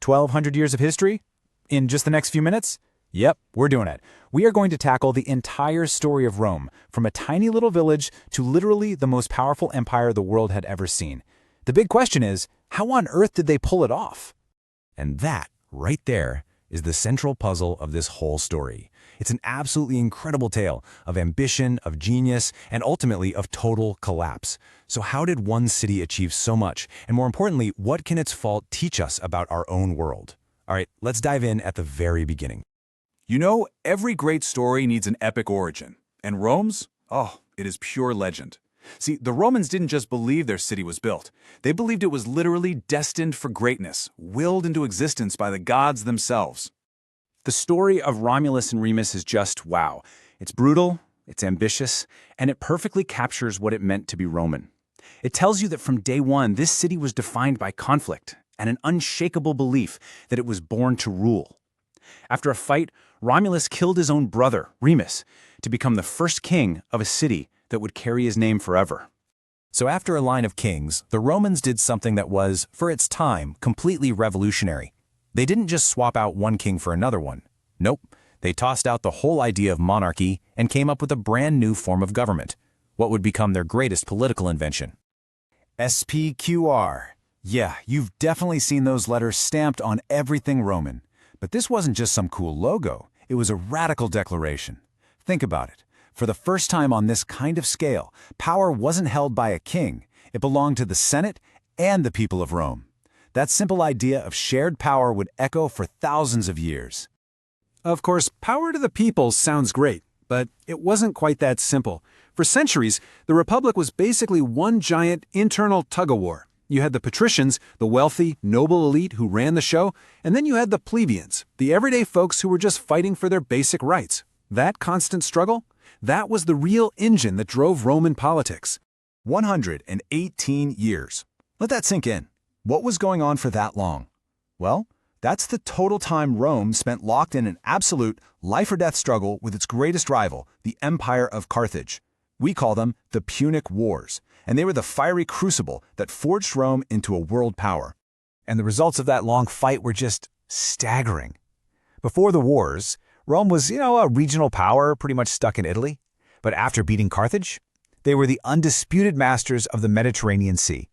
1,200 years of history? In just the next few minutes? Yep, we're doing it. We are going to tackle the entire story of Rome, from a tiny little village to literally the most powerful empire the world had ever seen. The big question is, how on earth did they pull it off? And that, right there, is the central puzzle of this whole story. It's an absolutely incredible tale of ambition, of genius, and ultimately of total collapse. So how did one city achieve so much? And more importantly, what can its fall teach us about our own world? All right, let's dive in at the very beginning. You know, every great story needs an epic origin. And Rome's? Oh, it is pure legend. See, the Romans didn't just believe their city was built. They believed it was literally destined for greatness, willed into existence by the gods themselves. The story of Romulus and Remus is just wow. It's brutal, it's ambitious, and it perfectly captures what it meant to be Roman. It tells you that from day one, this city was defined by conflict and an unshakable belief that it was born to rule. After a fight, Romulus killed his own brother, Remus, to become the first king of a city that would carry his name forever. So after a line of kings, the Romans did something that was, for its time, completely revolutionary. They didn't just swap out one king for another one. Nope, they tossed out the whole idea of monarchy and came up with a brand new form of government, what would become their greatest political invention. SPQR. Yeah, you've definitely seen those letters stamped on everything Roman. But this wasn't just some cool logo, it was a radical declaration. Think about it. For the first time on this kind of scale, power wasn't held by a king. It belonged to the Senate and the people of Rome. That simple idea of shared power would echo for thousands of years. Of course, power to the people sounds great, but it wasn't quite that simple. For centuries, the Republic was basically one giant internal tug-of-war. You had the patricians, the wealthy, noble elite who ran the show, and then you had the plebeians, the everyday folks who were just fighting for their basic rights. That constant struggle? That was the real engine that drove Roman politics. 118 years. Let that sink in. What was going on for that long? Well, that's the total time Rome spent locked in an absolute life-or-death struggle with its greatest rival, the Empire of Carthage. We call them the Punic Wars, and they were the fiery crucible that forged Rome into a world power. And the results of that long fight were just staggering. Before the wars, Rome was, a regional power pretty much stuck in Italy. But after beating Carthage, they were the undisputed masters of the Mediterranean Sea.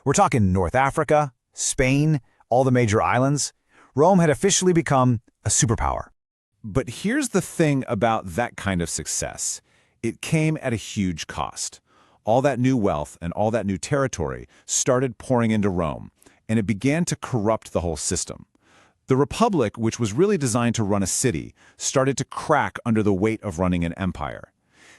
We're talking North Africa, Spain, all the major islands. Rome had officially become a superpower. But here's the thing about that kind of success. It came at a huge cost. All that new wealth and all that new territory started pouring into Rome, and it began to corrupt the whole system. The Republic, which was really designed to run a city, started to crack under the weight of running an empire.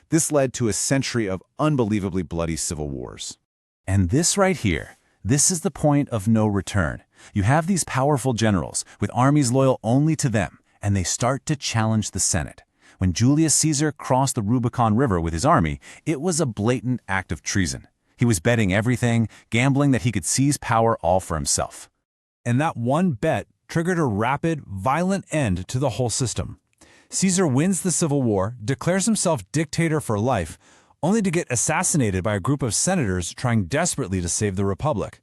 This led to a century of unbelievably bloody civil wars. And this right here, this is the point of no return. You have these powerful generals with armies loyal only to them, and they start to challenge the Senate. When Julius Caesar crossed the Rubicon River with his army, it was a blatant act of treason. He was betting everything, gambling that he could seize power all for himself. And that one bet triggered a rapid, violent end to the whole system. Caesar wins the civil war, declares himself dictator for life, only to get assassinated by a group of senators trying desperately to save the Republic.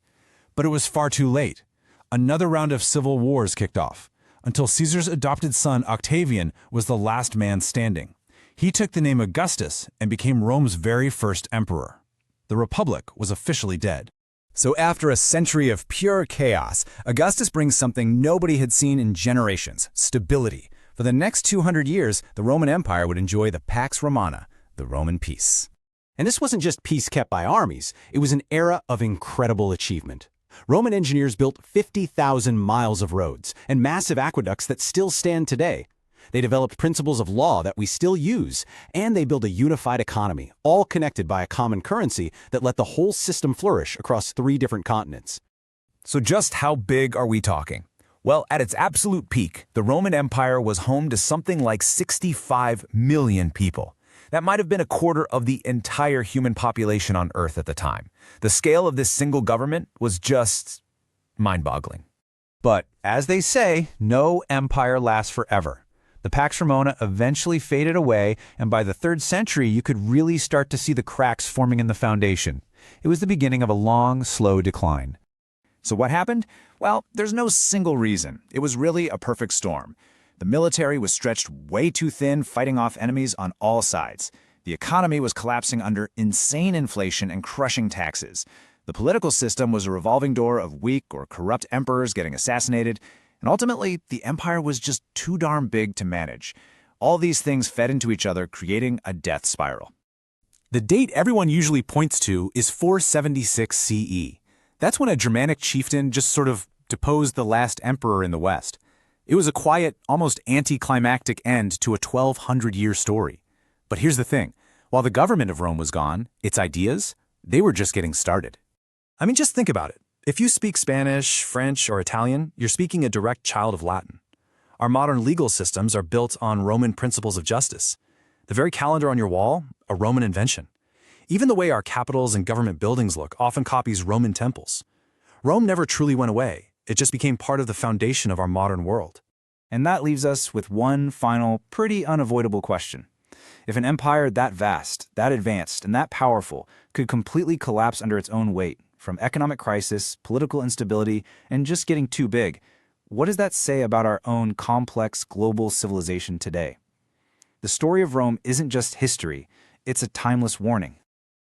But it was far too late. Another round of civil wars kicked off, until Caesar's adopted son Octavian was the last man standing. He took the name Augustus and became Rome's very first emperor. The Republic was officially dead. So after a century of pure chaos, Augustus brings something nobody had seen in generations: stability. For the next 200 years, the Roman Empire would enjoy the Pax Romana, the Roman peace. And this wasn't just peace kept by armies, it was an era of incredible achievement. Roman engineers built 50,000 miles of roads and massive aqueducts that still stand today. They developed principles of law that we still use, and they built a unified economy, all connected by a common currency that let the whole system flourish across 3 different continents. So just how big are we talking? Well, at its absolute peak, the Roman Empire was home to something like 65 million people. That might have been a quarter of the entire human population on Earth at the time. The scale of this single government was just mind-boggling. But as they say, no empire lasts forever. The Pax Romana eventually faded away, and by the 3rd century, you could really start to see the cracks forming in the foundation. It was the beginning of a long, slow decline. So what happened? Well, there's no single reason. It was really a perfect storm. The military was stretched way too thin, fighting off enemies on all sides. The economy was collapsing under insane inflation and crushing taxes. The political system was a revolving door of weak or corrupt emperors getting assassinated, and ultimately, the empire was just too darn big to manage. All these things fed into each other, creating a death spiral. The date everyone usually points to is 476 CE. That's when a Germanic chieftain just sort of deposed the last emperor in the West. It was a quiet, almost anticlimactic end to a 1,200-year story. But here's the thing. While the government of Rome was gone, its ideas, they were just getting started. I mean, just think about it. If you speak Spanish, French, or Italian, you're speaking a direct child of Latin. Our modern legal systems are built on Roman principles of justice. The very calendar on your wall, a Roman invention. Even the way our capitals and government buildings look often copies Roman temples. Rome never truly went away. It just became part of the foundation of our modern world. And that leaves us with one final, pretty unavoidable question. If an empire that vast, that advanced, and that powerful could completely collapse under its own weight, from economic crisis, political instability, and just getting too big, what does that say about our own complex global civilization today? The story of Rome isn't just history, it's a timeless warning.